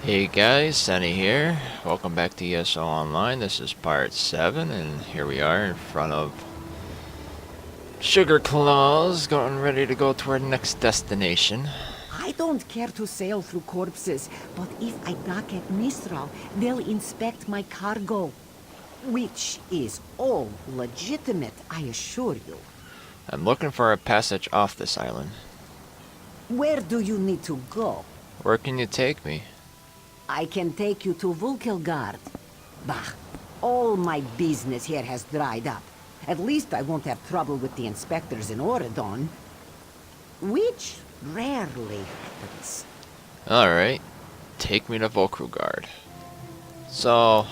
Hey guys, Seni here. Welcome back to ESO Online. This is part 7, and here we are in front of Sugar Claws, getting ready to go to our next destination. I don't care to sail through corpses, but if I dock at Mistral, they'll inspect my cargo. Which is all legitimate, I assure you. I'm looking for a passage off this island. Where do you need to go? Where can you take me? I can take you to Vulkelgard. Bah, all my business here has dried up. At least I won't have trouble with the inspectors in Auridon. Which rarely happens. Alright, take me to Vulkrugard. So,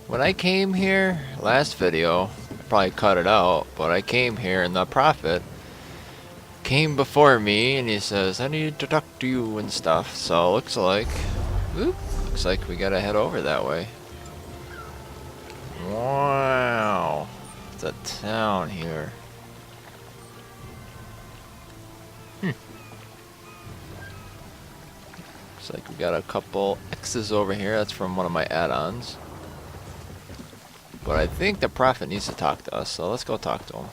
when I came here, last video, I probably cut it out, but I came here and the Prophet came before me and he says, I need to talk to you and stuff. So, looks like we gotta head over that way. Wow, it's a town here. Looks like we got a couple X's over here. That's from one of my add-ons. But I think the Prophet needs to talk to us, so let's go talk to him.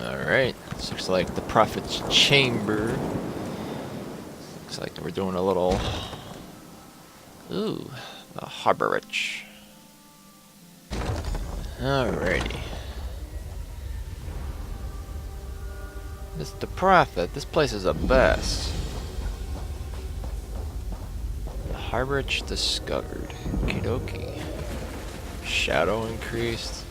Alright, this looks like the Prophet's chamber. Looks like we're doing a little... Ooh, the Harborage. Alrighty. Mr. Prophet, this place is the best. Harborage discovered. Okie Shadow increased.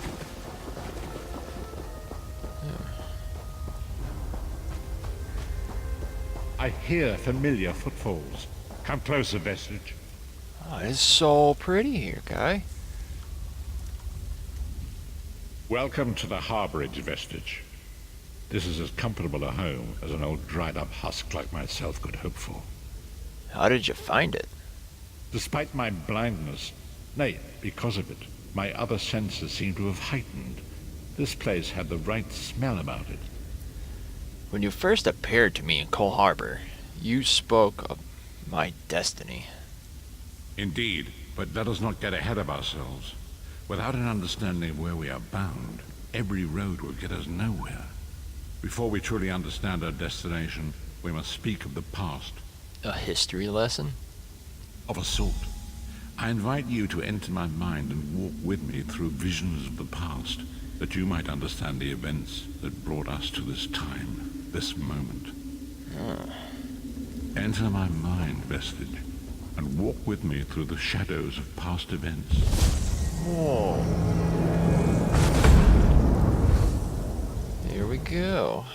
I hear familiar footfalls. Come closer, Vestige. Oh, it's so pretty here, guy. Welcome to the Harborage, Vestige. This is as comfortable a home as an old dried-up husk like myself could hope for. How did you find it? Despite my blindness, nay, because of it, my other senses seem to have heightened. This place had the right smell about it. When you first appeared to me in Cole Harbor, you spoke of my destiny. Indeed, but let us not get ahead of ourselves. Without an understanding of where we are bound, every road will get us nowhere. Before we truly understand our destination, we must speak of the past. A history lesson? Of a sort. I invite you to enter my mind and walk with me through visions of the past, that you might understand the events that brought us to this time, this moment. Enter my mind, Vestige, and walk with me through the shadows of past events. Whoa. Here we go.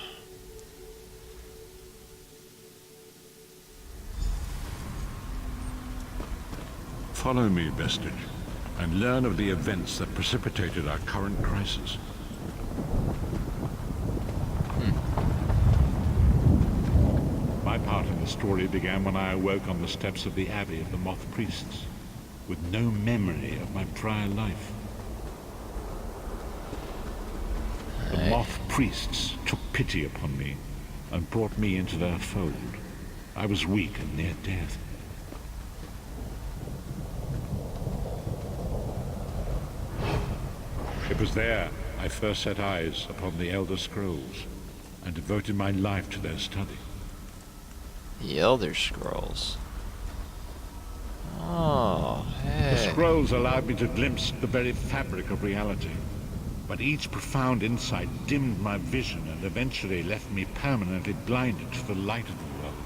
Follow me, Vestige, and learn of the events that precipitated our current crisis. My part in the story began when I awoke on the steps of the Abbey of the Moth Priests, with no memory of my prior life. The Moth Priests took pity upon me and brought me into their fold. I was weak and near death. It was there I first set eyes upon the Elder Scrolls and devoted my life to their study. The Elder Scrolls. Oh, hey. The scrolls allowed me to glimpse the very fabric of reality, but each profound insight dimmed my vision and eventually left me permanently blinded to the light of the world.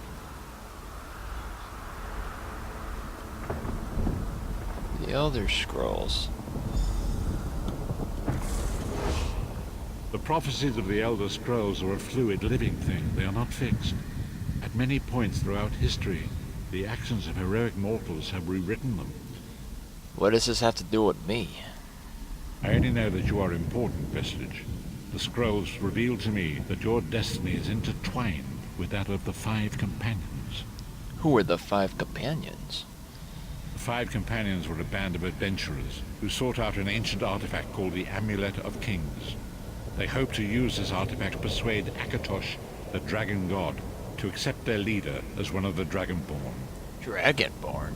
The Elder Scrolls. The prophecies of the Elder Scrolls are a fluid, living thing. They are not fixed. At many points throughout history, the actions of heroic mortals have rewritten them. What does this have to do with me? I only know that you are important, Vestige. The scrolls reveal to me that your destiny is intertwined with that of the Five Companions. Who were the Five Companions? The Five Companions were a band of adventurers who sought out an ancient artifact called the Amulet of Kings. They hoped to use this artifact to persuade Akatosh, the dragon god, to accept their leader as one of the Dragonborn. Dragonborn?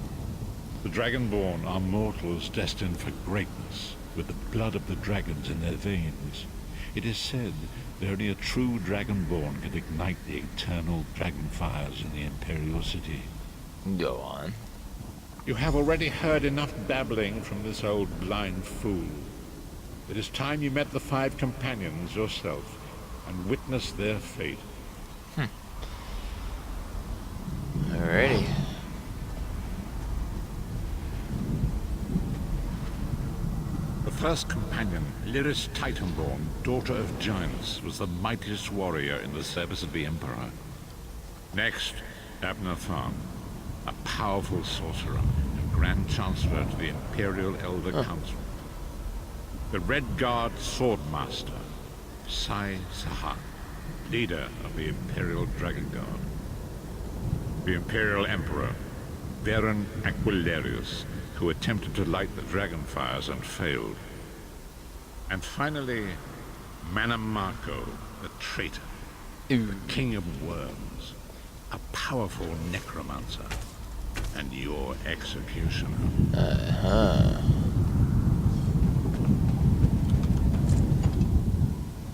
The Dragonborn are mortals destined for greatness, with the blood of the dragons in their veins. It is said that only a true Dragonborn can ignite the eternal dragon fires in the Imperial City. Go on. You have already heard enough babbling from this old blind fool. It is time you met the 5 companions yourself and witnessed their fate. Alrighty. The first companion, Lyris Titanborn, daughter of giants, was the mightiest warrior in the service of the Emperor. Next, Abner Tharn, a powerful sorcerer and Grand Chancellor to the Imperial Elder Council. The Red Guard Swordmaster, Sai Sahan, leader of the Imperial Dragon Guard. The Imperial Emperor, Varen Aquilarius, who attempted to light the dragon fires and failed. And finally, Mannimarco, the traitor, the King of Worms, a powerful necromancer, and your executioner.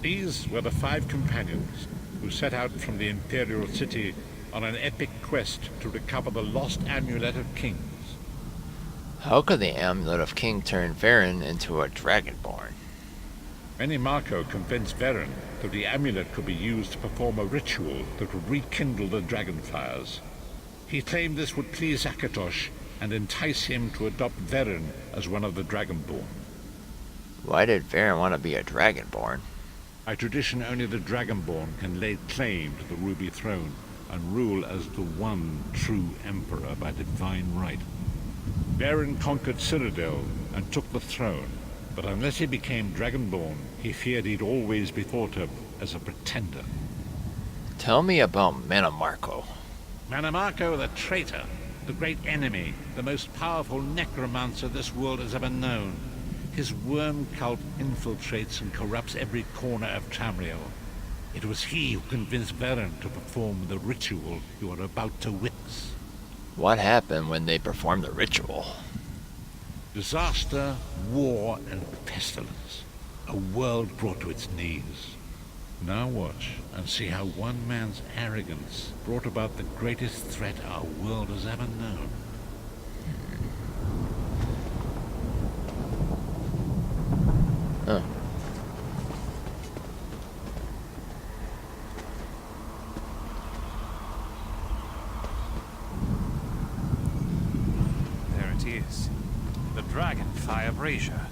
These were the 5 companions who set out from the Imperial City on an epic quest to recover the lost Amulet of Kings. How could the Amulet of King turn Varen into a Dragonborn? Mannimarco convinced Varen that the amulet could be used to perform a ritual that would rekindle the dragon fires. He claimed this would please Akatosh and entice him to adopt Varen as one of the Dragonborn. Why did Varen want to be a Dragonborn? By tradition, only the Dragonborn can lay claim to the Ruby Throne and rule as the one true Emperor by divine right. Varen conquered Cyrodiil and took the throne, but unless he became Dragonborn, he feared he'd always be thought of as a pretender. Tell me about Mannimarco. Mannimarco the traitor, the great enemy, the most powerful necromancer this world has ever known. His worm cult infiltrates and corrupts every corner of Tamriel. It was he who convinced Varen to perform the ritual you are about to witness. What happened when they performed the ritual? Disaster, war, and pestilence. A world brought to its knees. Now watch and see how one man's arrogance brought about the greatest threat our world has ever known. Huh. There it is. The Dragonfire Brazier.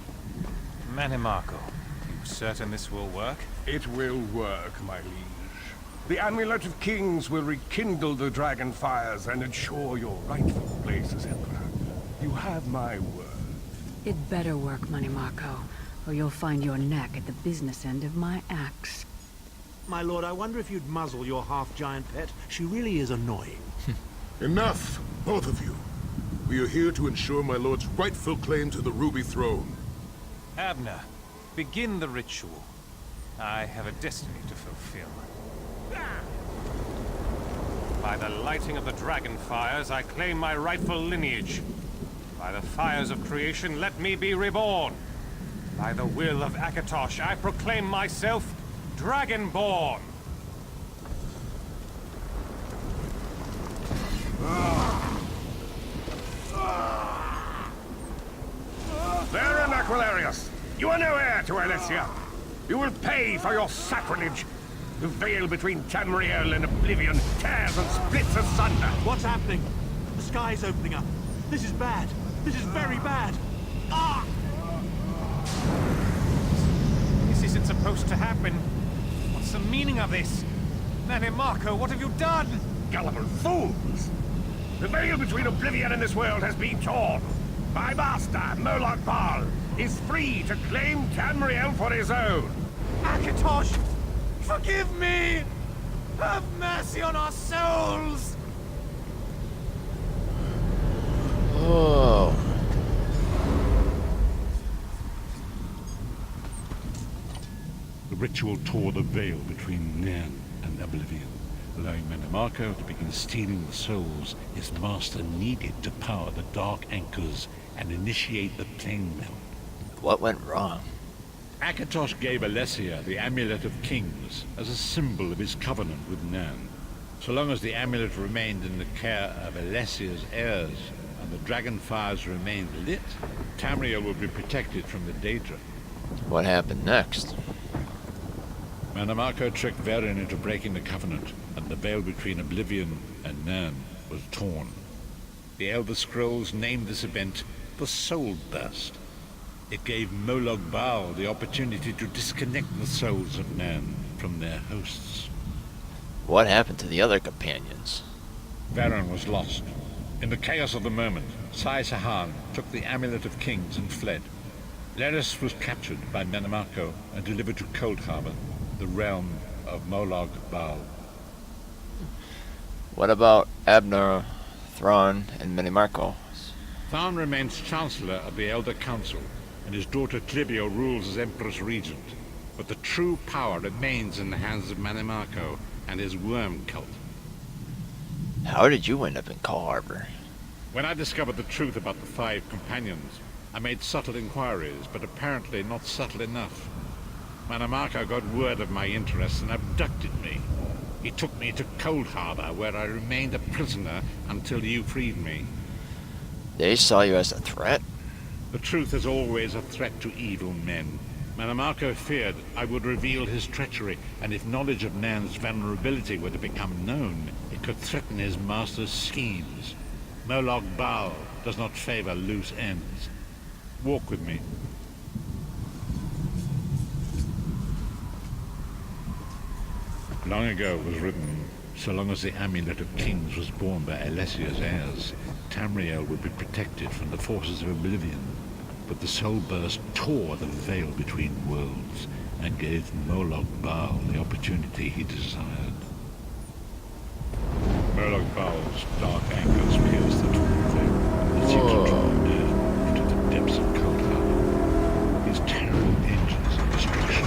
Mannimarco, you certain this will work? It will work, my liege. The Amulet of Kings will rekindle the dragon fires and ensure your rightful place as Emperor. You have my word. It better work, Mannimarco, or you'll find your neck at the business end of my axe. My lord, I wonder if you'd muzzle your half-giant pet. She really is annoying. Enough, both of you. We are here to ensure my lord's rightful claim to the Ruby Throne. Abner, begin the ritual. I have a destiny to fulfill. By the lighting of the dragon fires, I claim my rightful lineage. By the fires of creation, let me be reborn. By the will of Akatosh, I proclaim myself Dragonborn. Varen Aquilarius, you are no heir to Alesia. You will pay for your sacrilege. The veil between Tamriel and Oblivion tears and splits asunder. What's happening? The sky's opening up. This is bad. This is very bad. Ah! This isn't supposed to happen. What's the meaning of this? Mannimarco, what have you done? Gullible fools! The veil between Oblivion and this world has been torn. My master, Moloch Bal, is free to claim Tamriel for his own. Akatosh, forgive me! Have mercy on our souls! Oh. The ritual tore the veil between Nairn and Oblivion, allowing Manamarco to begin stealing the souls his master needed to power the Dark Anchors and initiate the plane melt. What went wrong? Akatosh gave Alessia the Amulet of Kings as a symbol of his covenant with Nan. So long as the amulet remained in the care of Alessia's heirs and the dragon fires remained lit, Tamriel would be protected from the Daedra. What happened next? Manamarco tricked Varen into breaking the covenant, and the veil between Oblivion and Nan was torn. The Elder Scrolls named this event the Soul Burst. It gave Molag Bal the opportunity to disconnect the souls of Nan from their hosts. What happened to the other companions? Varen was lost. In the chaos of the moment, Sai Sahan took the Amulet of Kings and fled. Leris was captured by Manamarco and delivered to Cold Harbor, the realm of Molag Bal. What about Abner, Thrawn, and Minimarco? Thrawn remains Chancellor of the Elder Council, and his daughter Clibio rules as Empress Regent. But the true power remains in the hands of Manamarco and his worm cult. How did you end up in Cold Harbor? When I discovered the truth about the 5 companions, I made subtle inquiries, but apparently not subtle enough. Manamarco got word of my interests and abducted me. He took me to Cold Harbor, where I remained a prisoner until you freed me. They saw you as a threat? The truth is always a threat to evil men. Manamarco feared I would reveal his treachery, and if knowledge of Nan's vulnerability were to become known, it could threaten his master's schemes. Molag Bal does not favor loose ends. Walk with me. Long ago it was written, so long as the Amulet of Kings was borne by Alessia's heirs, Tamriel would be protected from the forces of Oblivion. But the Soul Burst tore the veil between worlds and gave Molag Bal the opportunity he desired. Molag Bal's dark anchors pierced the torn veil and seemed to draw Nan into the depths of Cold Harbor. His terrible engines of destruction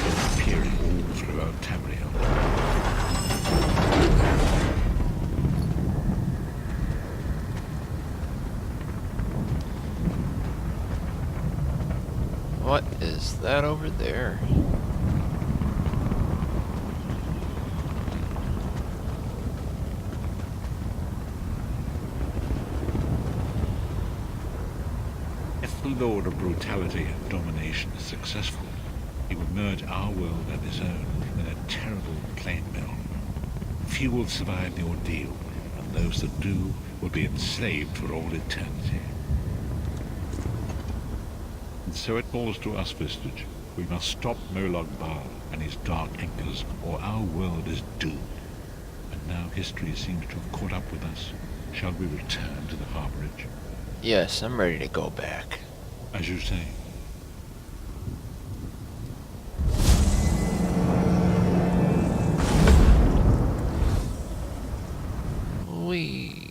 were appearing all throughout Tamriel. What is that over there? If the Lord of Brutality and Domination is successful, he would merge our world and his own in a terrible plane melt. Few will survive the ordeal, and those that do will be enslaved for all eternity. And so it falls to us, Vistage. We must stop Molag Bal and his dark anchors, or our world is doomed. And now history seems to have caught up with us. Shall we return to the Harborage? Yes, I'm ready to go back. As you say. Wee.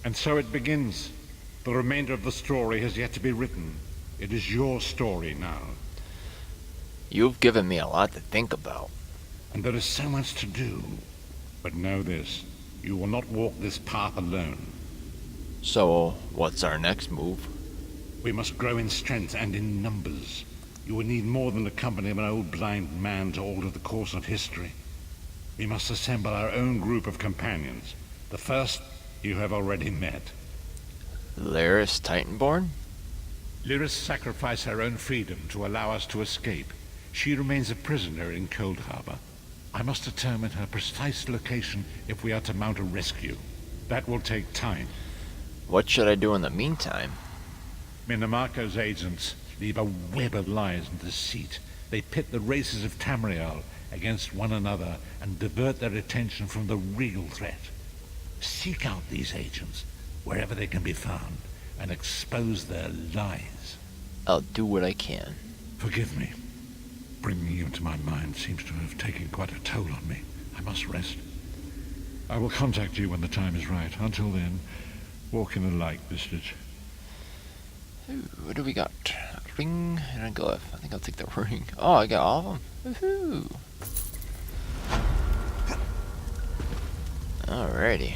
And so it begins. The remainder of the story has yet to be written. It is your story now. You've given me a lot to think about. And there is so much to do. But know this, you will not walk this path alone. So, what's our next move? We must grow in strength and in numbers. You will need more than the company of an old blind man to alter the course of history. We must assemble our own group of companions. The first you have already met. Laris Titanborn? Lyris sacrificed her own freedom to allow us to escape. She remains a prisoner in Cold Harbor. I must determine her precise location if we are to mount a rescue. That will take time. What should I do in the meantime? Manamarco's agents leave a web of lies and deceit. They pit the races of Tamriel against one another and divert their attention from the real threat. Seek out these agents, wherever they can be found, and expose their lies. I'll do what I can. Forgive me. Bringing you into my mind seems to have taken quite a toll on me. I must rest. I will contact you when the time is right. Until then, walk in the light, Vistage. Ooh, what do we got? A ring and a glove. I think I'll take the ring. Oh, I got all of them. Woohoo! Alrighty.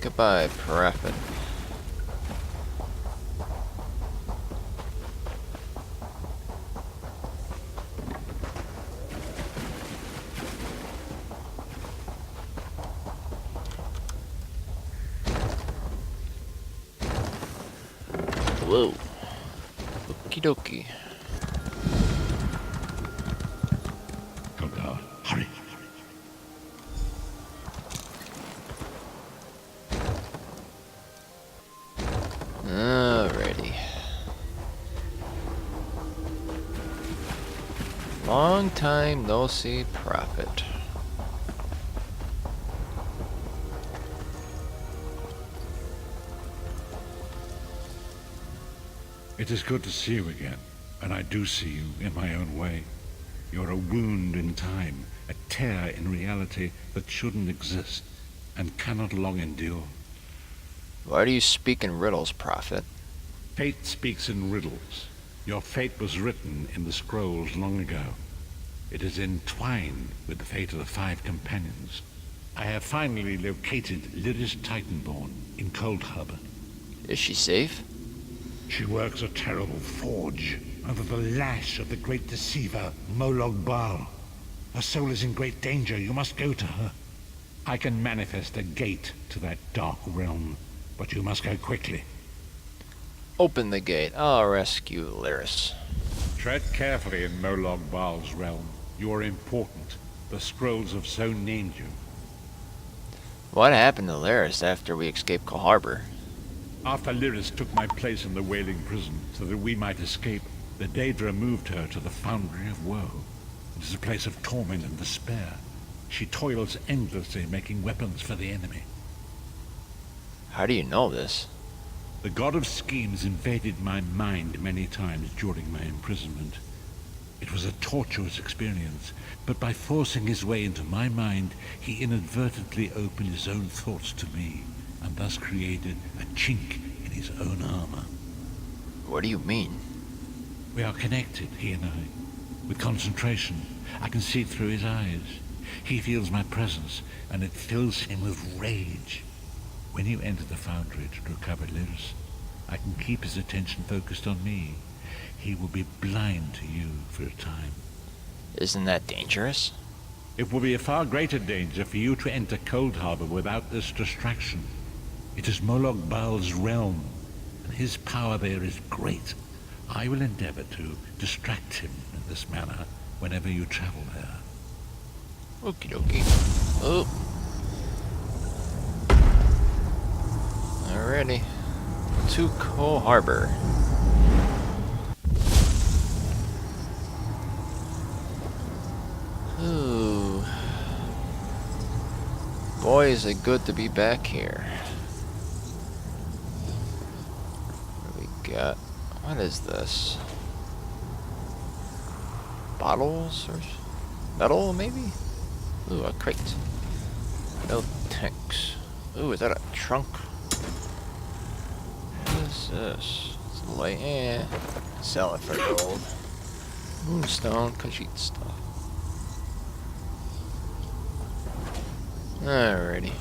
Goodbye, Prophet. Whoa. Okie dokie. Come down. Hurry. Alrighty. Long time no see, Prophet. It is good to see you again, and I do see you in my own way. You're a wound in time, a tear in reality that shouldn't exist and cannot long endure. Why do you speak in riddles, Prophet? Fate speaks in riddles. Your fate was written in the scrolls long ago. It is entwined with the fate of the 5 companions. I have finally located Lyris Titanborn in Cold Harbor. Is she safe? She works a terrible forge under the lash of the great deceiver, Molog Baal. Her soul is in great danger. You must go to her. I can manifest a gate to that dark realm, but you must go quickly. Open the gate. I'll rescue Lyris. Tread carefully in Molog Baal's realm. You are important. The scrolls have so named you. What happened to Lyris after we escaped Cold Harbor? After Lyris took my place in the Wailing Prison so that we might escape, the Daedra moved her to the Foundry of Woe. It is a place of torment and despair. She toils endlessly making weapons for the enemy. How do you know this? The god of schemes invaded my mind many times during my imprisonment. It was a tortuous experience, but by forcing his way into my mind, he inadvertently opened his own thoughts to me, and thus created a chink in his own armor. What do you mean? We are connected, he and I. With concentration, I can see through his eyes. He feels my presence, and it fills him with rage. When you enter the foundry to recover Lyris, I can keep his attention focused on me. He will be blind to you for a time. Isn't that dangerous? It will be a far greater danger for you to enter Cold Harbor without this distraction. It is Molog Baal's realm, and his power there is great. I will endeavor to distract him in this manner whenever you travel there. Okie dokie. Oh. Alrighty. To Cold Harbor. Ooh. Boy, is it good to be back here. What do we got? What is this? Bottles or metal, maybe? Ooh, a crate. No tanks. Ooh, is that a trunk? What is this? It's light. Sell it for gold. Moonstone, Khajiit stuff. Alrighty.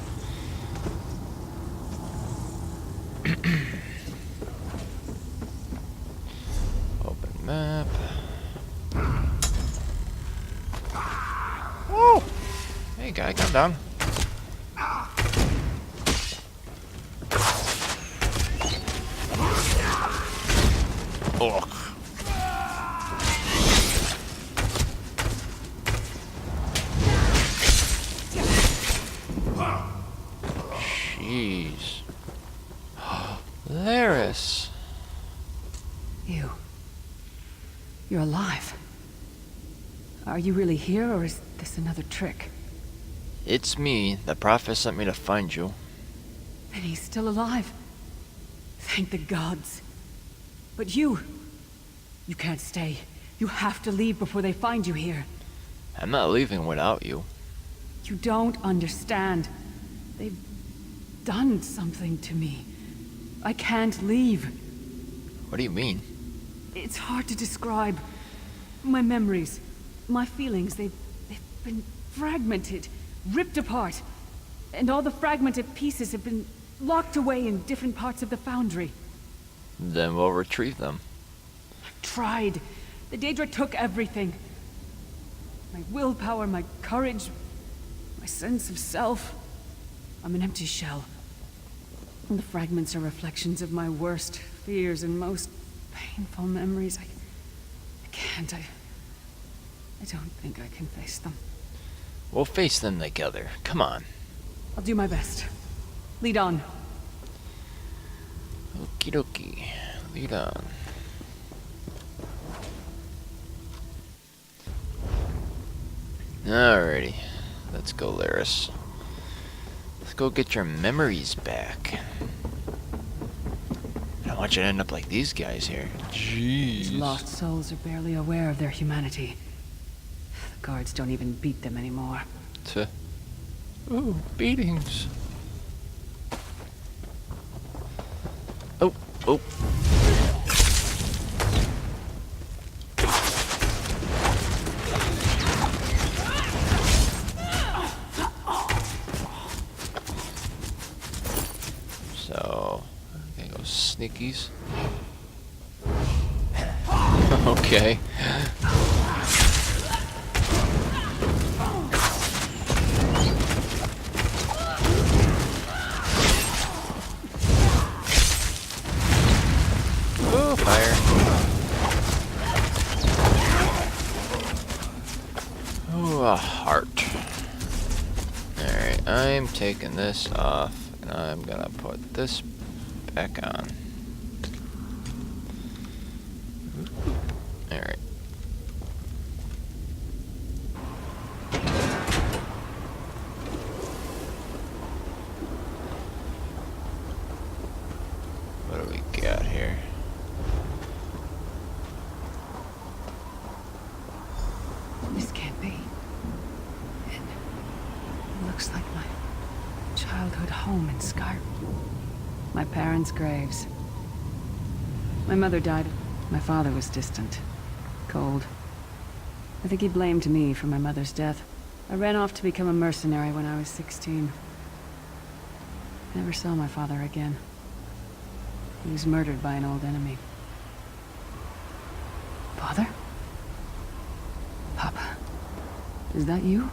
Open map. Oh! Hey guy, come down. Ugh. Jeez. Lyris. You're alive. Are you really here, or is this another trick? It's me. The Prophet sent me to find you. Then he's still alive. Thank the gods. But you can't stay. You have to leave before they find you here. I'm not leaving without you. You don't understand. They've done something to me. I can't leave. What do you mean? It's hard to describe. My memories, my feelings, they've been fragmented, ripped apart. And all the fragmented pieces have been locked away in different parts of the foundry. Then we'll retrieve them. I tried. The Daedra took everything. My willpower, my courage, my sense of self. I'm an empty shell. And the fragments are reflections of my worst fears and most painful memories. I can't. I don't think I can face them. We'll face them together. Come on. I'll do my best. Lead on. Okie dokie. Lead on. Alrighty. Let's go, Laris. Let's go get your memories back. I don't want you to end up like these guys here. These Jeez. lost souls are barely aware of their humanity. The guards don't even beat them anymore. Ooh, beatings. Oh, oh. So, okay, go sneakies. Okay. Oh, fire. Oh, a heart. Alright, I'm taking this off, and I'm gonna put this back on. Alright. What do we got here? This can't be. It looks like my childhood home in Skyrim. My parents' graves. My mother died. My father was distant. Cold. I think he blamed me for my mother's death. I ran off to become a mercenary when I was 16. Never saw my father again. He was murdered by an old enemy. Father? Papa? Is that you?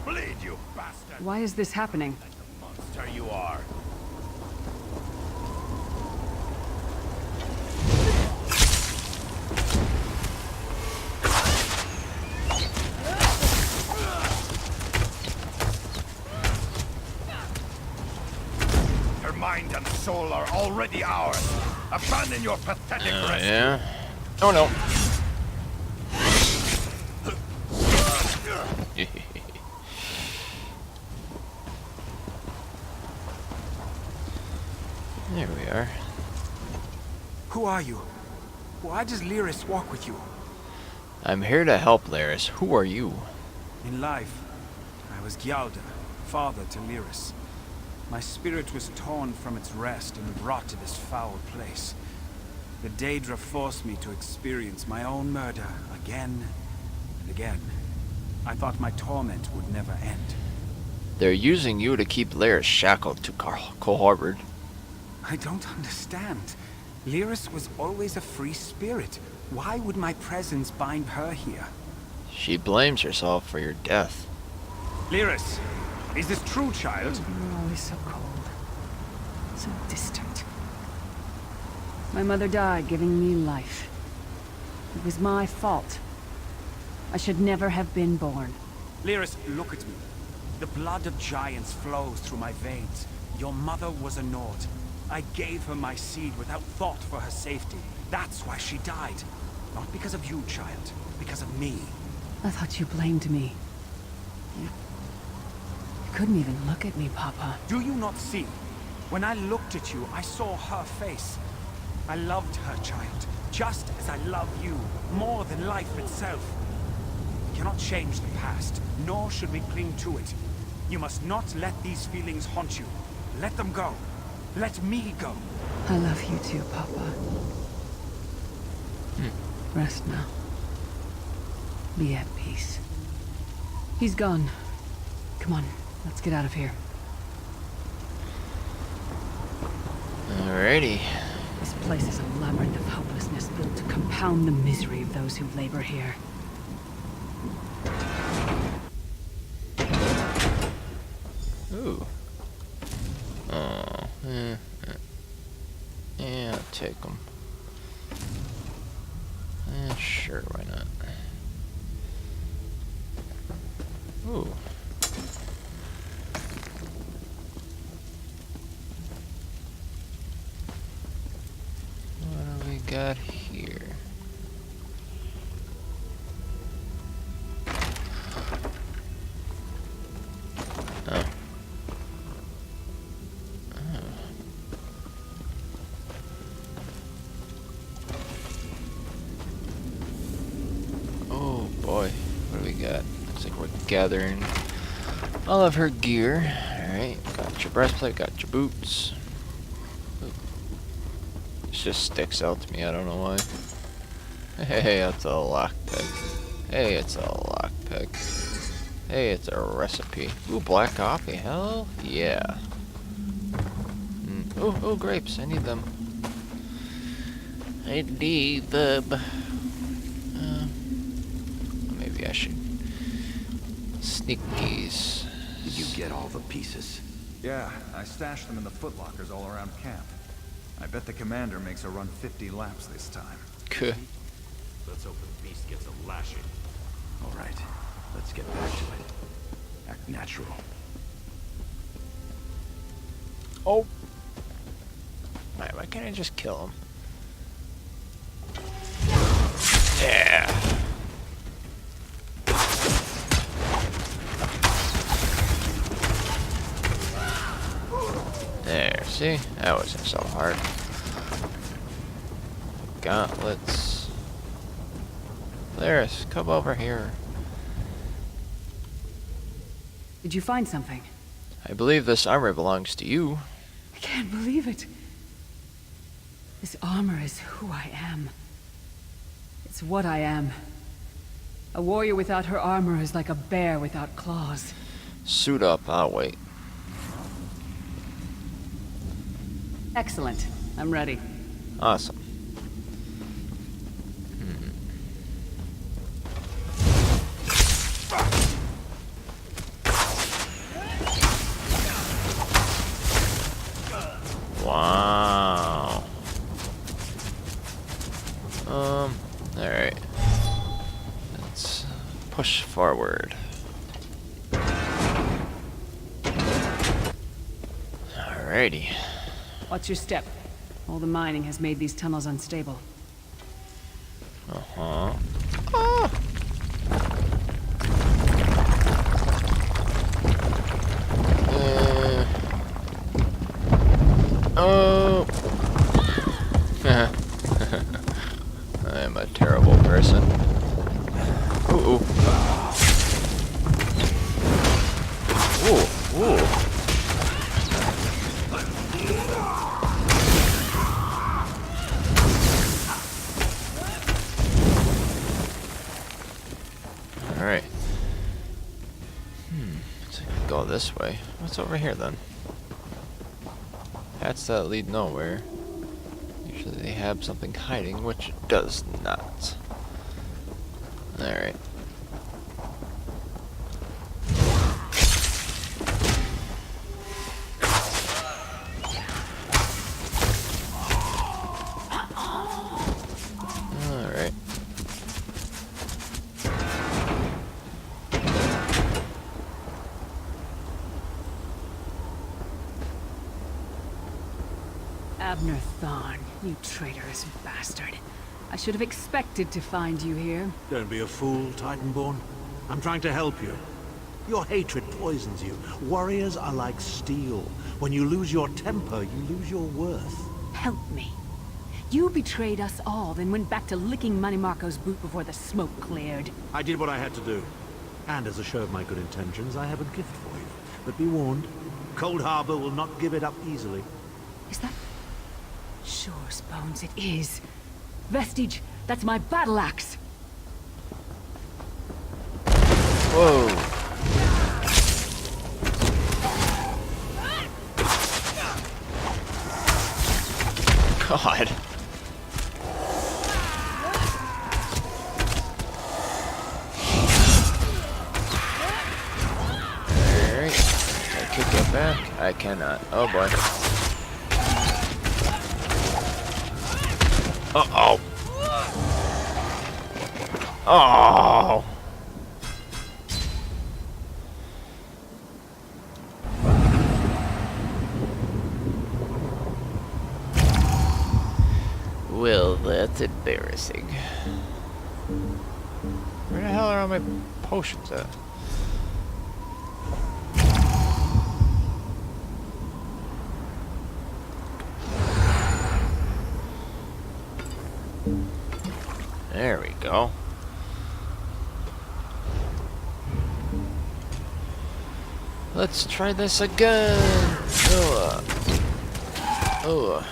Bleed, you bastard! Why is this happening? Like the monster you are. Your mind and soul are already ours. Abandon your pathetic rest. Yeah. Oh no. There we are. Who are you? Why does Lyris walk with you? I'm here to help, Laris. Who are you? In life, I was Gyalda, father to Lyris. My spirit was torn from its rest and brought to this foul place. The Daedra forced me to experience my own murder again and again. I thought my torment would never end. They're using you to keep Laris shackled to Harborage. I don't understand. Lyris was always a free spirit. Why would my presence bind her here? She blames herself for your death. Lyris, is this true, child? You're always so cold. So distant. My mother died giving me life. It was my fault. I should never have been born. Lyris, look at me. The blood of giants flows through my veins. Your mother was a Nord. I gave her my seed without thought for her safety. That's why she died. Not because of you, child. Because of me. I thought you blamed me. You couldn't even look at me, Papa. Do you not see? When I looked at you, I saw her face. I loved her, child. Just as I love you. More than life itself. We cannot change the past, nor should we cling to it. You must not let these feelings haunt you. Let them go. Let me go. I love you too, Papa. Rest now. Be at peace. He's gone. Come on, let's get out of here. Alrighty. This place is a labyrinth of hopelessness built to compound the misery of those who labor here. Ooh. Oh. Yeah, I'll take them. Sure, why not? Ooh. What do we got here? Oh. Oh boy, what do we got? Looks like we're gathering all of her gear. Alright, got your breastplate, got your boots. Ooh. This just sticks out to me, I don't know why. Hey, that's a lockpick. Hey, it's a lockpick. Hey, it's a recipe. Ooh, black coffee, hell yeah. Oh, grapes, I need them. I need them. Maybe I should sneak these. Did you get all the pieces? Yeah, I stashed them in the footlockers all around camp. I bet the commander makes a run 50 laps this time. Kuh. Let's hope the beast gets a lashing. All right, let's get back to it. Act natural. Oh. Why can't I just kill him? Yeah. There, see? That wasn't so hard. Gauntlets. Laris, come over here. Did you find something? I believe this armor belongs to you. I can't believe it. This armor is who I am. It's what I am. A warrior without her armor is like a bear without claws. Suit up, I'll wait. Excellent. I'm ready. Awesome. Wow. Alright. Let's push forward. Alrighty. Watch your step. All the mining has made these tunnels unstable. Uh-huh. Ah! Oh! I am a terrible person. Ooh, ooh. Ooh, ooh. Alright. So I can go this way. What's over here then? Paths that lead nowhere. Usually they have something hiding, which it does not. Alright. Alright. Abner Thorn, you traitorous bastard. I should have expected to find you here. Don't be a fool, Titanborn. I'm trying to help you. Your hatred poisons you. Warriors are like steel. When you lose your temper, you lose your worth. Help me. You betrayed us all, then went back to licking Manny Marco's boot before the smoke cleared. I did what I had to do. And as a show of my good intentions, I have a gift for you. But be warned, Cold Harbor will not give it up easily. Is that... Sure, Bones, it is. Vestige, that's my battle axe. Whoa. God. Alright. Can I kick it back? I cannot. Oh boy. Uh-oh. Oh. Well, that's embarrassing. Where the hell are all my potions at? There we go. Let's try this again. Oh.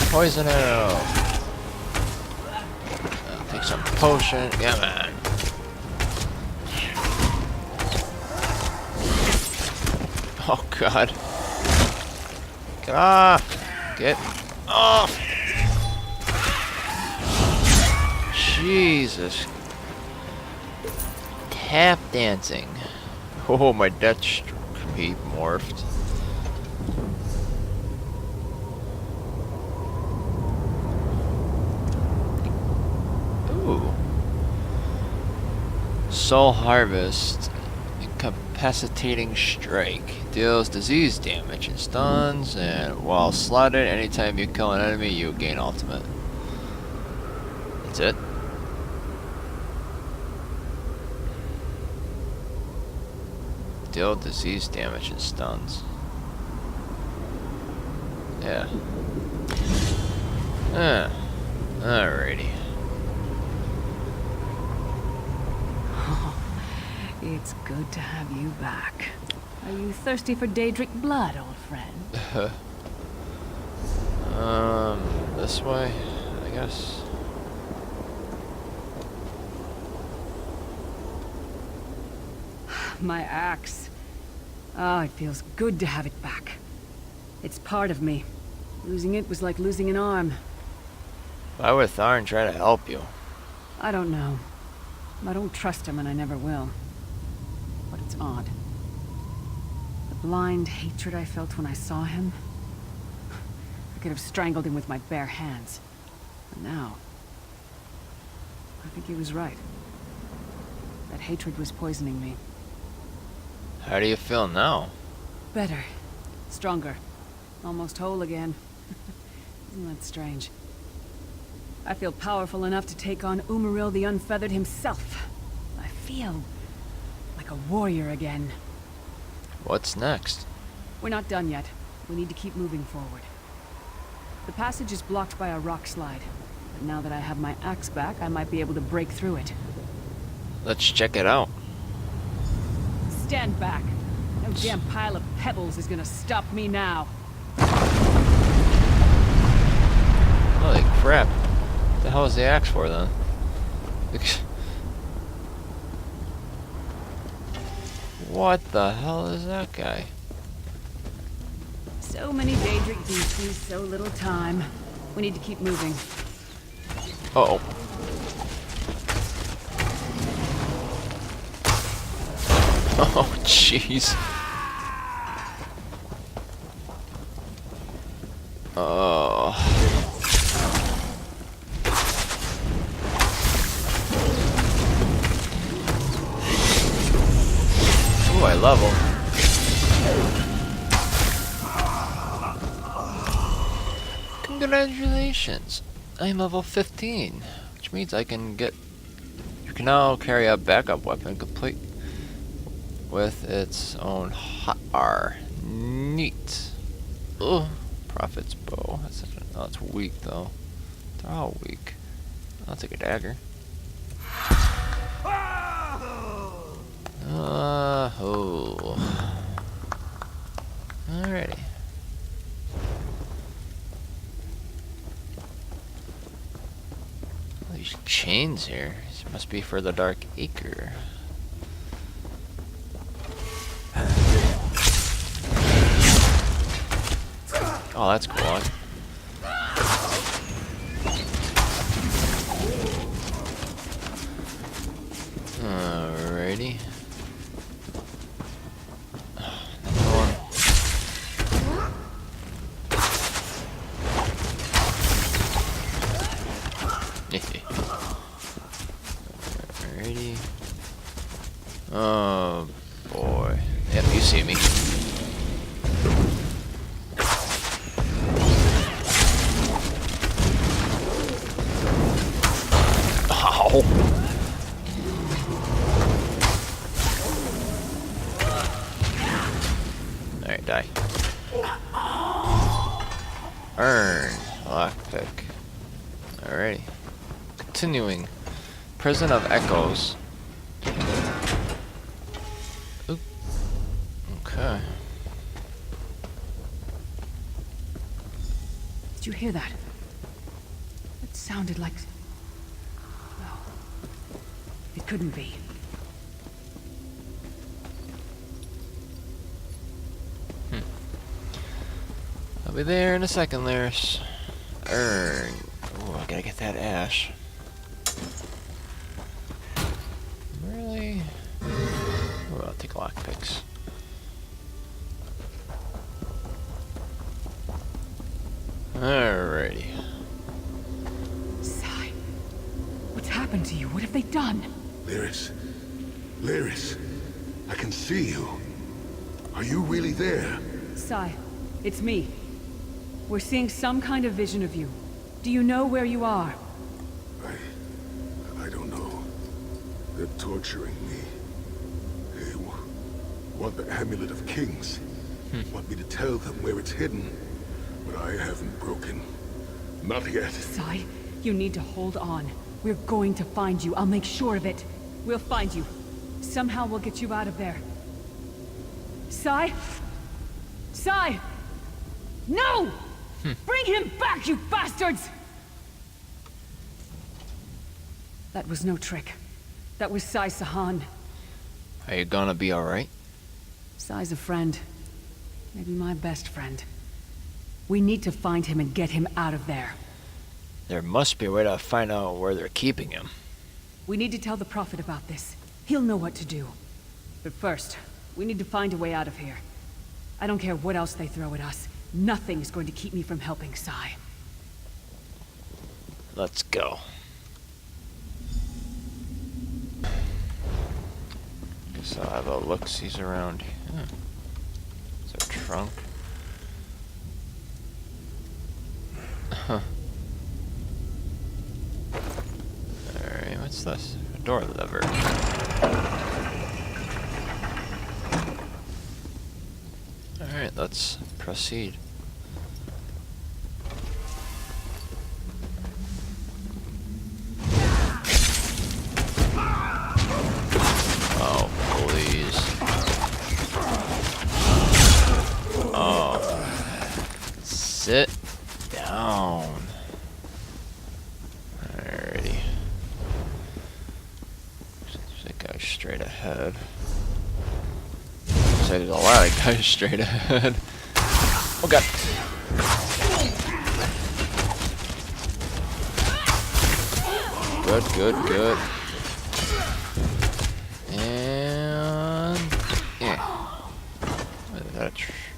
Poison arrow. I'll take some potion. Yeah, man. Oh God. Get off. Get off. Jesus. Tap dancing. Oh, my death he morphed. Soul Harvest, incapacitating strike, deals disease damage and stuns, and while slotted, anytime you kill an enemy, you gain ultimate. That's it. Deal disease damage and stuns. Yeah. Alrighty. It's good to have you back. Are you thirsty for Daedric blood, old friend? This way, I guess. My axe. Oh, it feels good to have it back. It's part of me. Losing it was like losing an arm. Why would Tharn try to help you? I don't know. I don't trust him and I never will. But it's odd. The blind hatred I felt when I saw him. I could have strangled him with my bare hands. But now... I think he was right. That hatred was poisoning me. How do you feel now? Better. Stronger. Almost whole again. Isn't that strange? I feel powerful enough to take on Umaril the Unfeathered himself. I feel like a warrior again. What's next? We're not done yet. We need to keep moving forward. The passage is blocked by a rock slide. But now that I have my axe back, I might be able to break through it. Let's check it out. Stand back. No damn pile of pebbles is gonna stop me now. Holy crap. What the hell is the axe for then? What the hell is that guy? So many Daedric beasts, so little time. We need to keep moving. Uh-oh. Oh, jeez. Oh. Ooh, I level. Congratulations. I'm level 15, which means I can get... You can now carry a backup weapon complete with its own hot R. Neat. Oh, Prophet's bow. Oh, it's weak though. They're all weak. I'll take a dagger. Oh. Alrighty. All these chains here. This must be for the Dark Acre. Oh, that's cool. Alrighty. Alrighty. Oh boy. Yep, you see me. Ow. Alright, die. Earn. Lockpick. Alrighty. Continuing. Prison of Echoes. Oop. Okay. Did you hear that? It sounded like... No. It couldn't be. I'll be there in a second, Lyris. Earn. Oh, I gotta get that ash. Really? Oh, I'll take lockpicks. Alrighty. Sai, what's happened to you? What have they done? Lyris. Lyris. I can see you. Are you really there? Sai, it's me. We're seeing some kind of vision of you. Do you know where you are? I don't know. They're torturing me. They want the Amulet of Kings. Want me to tell them where it's hidden. But I haven't broken. Not yet. Sai, you need to hold on. We're going to find you. I'll make sure of it. We'll find you. Somehow we'll get you out of there. Sai? Sai! No! Bring him back, you bastards! That was no trick. That was Sai Sahan. Are you gonna be alright? Sai's a friend. Maybe my best friend. We need to find him and get him out of there. There must be a way to find out where they're keeping him. We need to tell the Prophet about this. He'll know what to do. But first, we need to find a way out of here. I don't care what else they throw at us. Nothing is going to keep me from helping Sai. Let's go. Guess I'll have a look-sees around. Is there a trunk? Huh. Alright, what's this? A door lever. Alright, let's proceed. Oh, please. Oh. Sit down. Alrighty. There's a guy straight ahead. Looks like there's a lot of guys straight ahead. Oh god. Good, good, good. And yeah. What is that?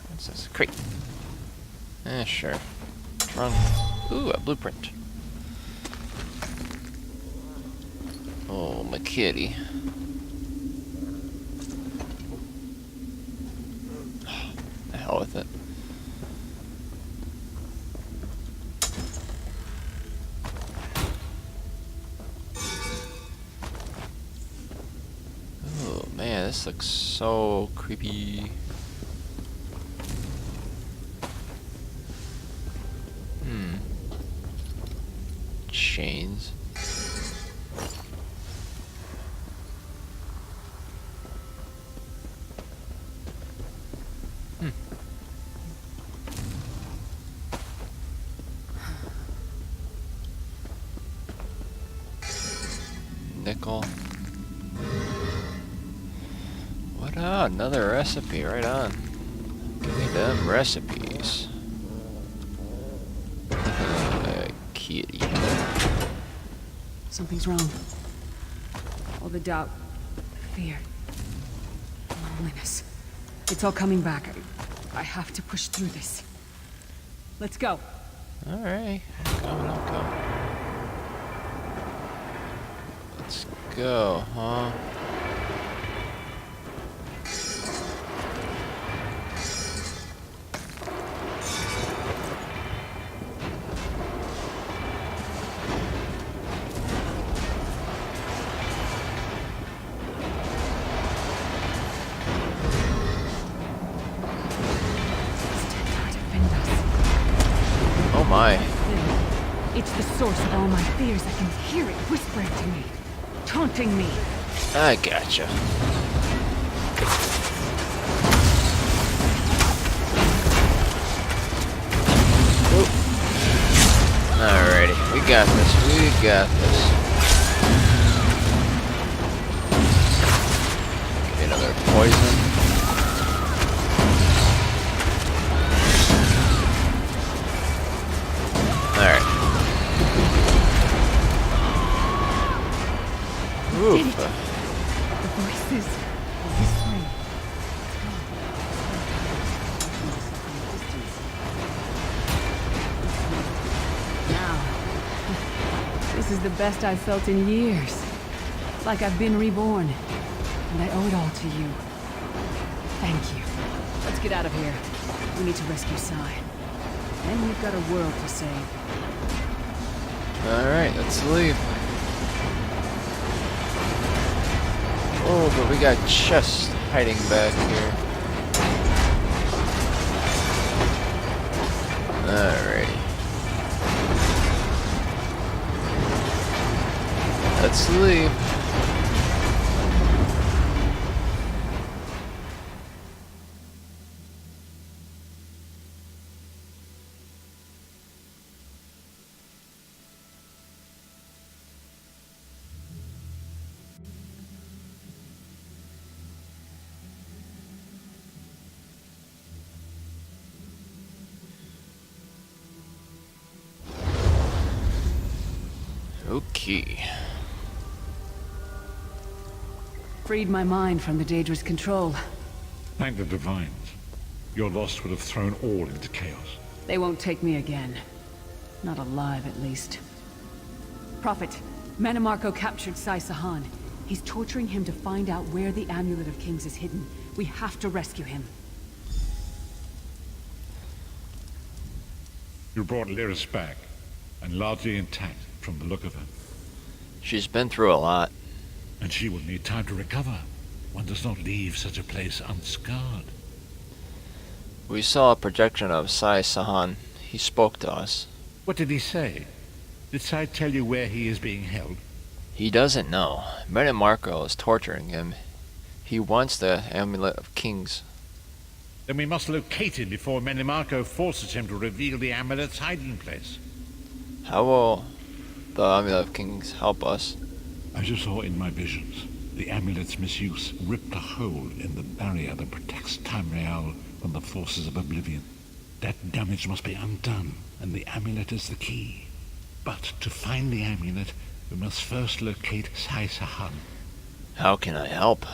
What's this? Crate. Sure. Trunk. Ooh, a blueprint. Oh, my kitty. The hell with it. This looks so creepy. Chains. Nickel. What? Another recipe, right on. Give me them recipes. Kitty. Something's wrong. All the doubt, fear, loneliness. It's all coming back. I have to push through this. Let's go. Alright, I'm coming. Let's go, huh? Oh my. It's the source of all my fears. I can hear it whispering to me, taunting me. I gotcha. Oop. Alrighty, we got this. Okay, another poison. Alright. Did it? The voices are whispering. Now, this is the best I've felt in years. It's like I've been reborn, and I owe it all to you. Thank you. Let's get out of here. We need to rescue Sai. And we've got a world to save. Alright, let's leave. Oh, but we got chests hiding back here. Alrighty. Let's leave. Okay. Freed my mind from the Daedra's control. Thank the Divines. Your loss would have thrown all into chaos. They won't take me again. Not alive, at least. Prophet, Manimarco captured Sai Sahan. He's torturing him to find out where the Amulet of Kings is hidden. We have to rescue him. You brought Lyris back, and largely intact from the look of her. She's been through a lot. And she will need time to recover. One does not leave such a place unscarred. We saw a projection of Sai Sahan. He spoke to us. What did he say? Did Sai tell you where he is being held? He doesn't know. Manimarco is torturing him. He wants the Amulet of Kings. Then we must locate him before Manimarco forces him to reveal the amulet's hiding place. How will the Amulet of Kings help us? As you saw in my visions, the amulet's misuse ripped a hole in the barrier that protects Tamriel from the forces of oblivion. That damage must be undone, and the amulet is the key. But to find the amulet, we must first locate Sai Sahan. How can I help?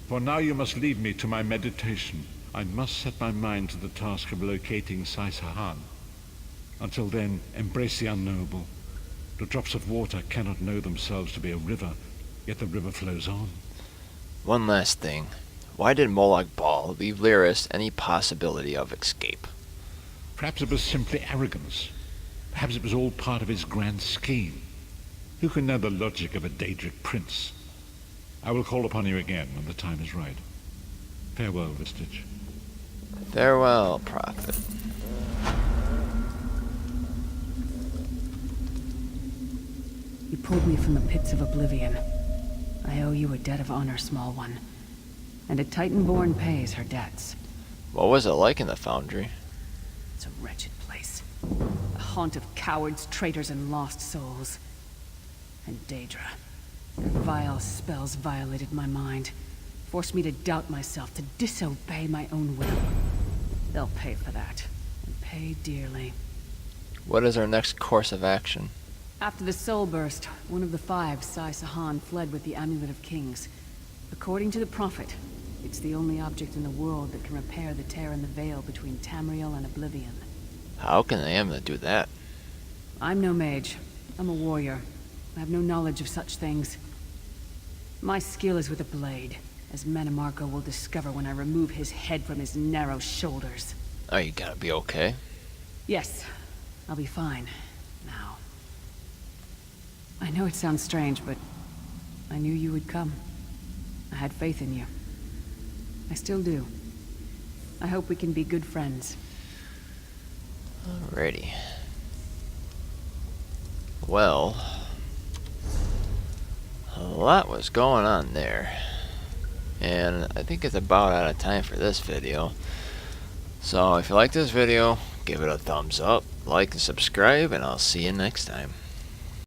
For now you must leave me to my meditation. I must set my mind to the task of locating Sai Sahan. Until then, embrace the unknowable. The drops of water cannot know themselves to be a river, yet the river flows on. One last thing. Why did Molag Bal leave Lyris any possibility of escape? Perhaps it was simply arrogance. Perhaps it was all part of his grand scheme. Who can know the logic of a Daedric prince? I will call upon you again when the time is right. Farewell, Vestige. Farewell, Prophet. You pulled me from the pits of oblivion. I owe you a debt of honor, small one. And a Titan-born pays her debts. What was it like in the Foundry? It's a wretched place. A haunt of cowards, traitors, and lost souls. And Daedra. Their vile spells violated my mind. Forced me to doubt myself, to disobey my own will. They'll pay for that. And pay dearly. What is our next course of action? After the Soul Burst, one of the five, Sai Sahan, fled with the Amulet of Kings. According to the Prophet, it's the only object in the world that can repair the tear in the veil between Tamriel and Oblivion. How can the Amulet do that? I'm no mage. I'm a warrior. I have no knowledge of such things. My skill is with a blade, as Manamarco will discover when I remove his head from his narrow shoulders. Oh, you gotta be okay. Yes, I'll be fine. Now. I know it sounds strange, but I knew you would come. I had faith in you. I still do. I hope we can be good friends. Alrighty. Well, a lot was going on there. And I think it's about out of time for this video. So if you like this video, give it a thumbs up, like and subscribe, and I'll see you next time.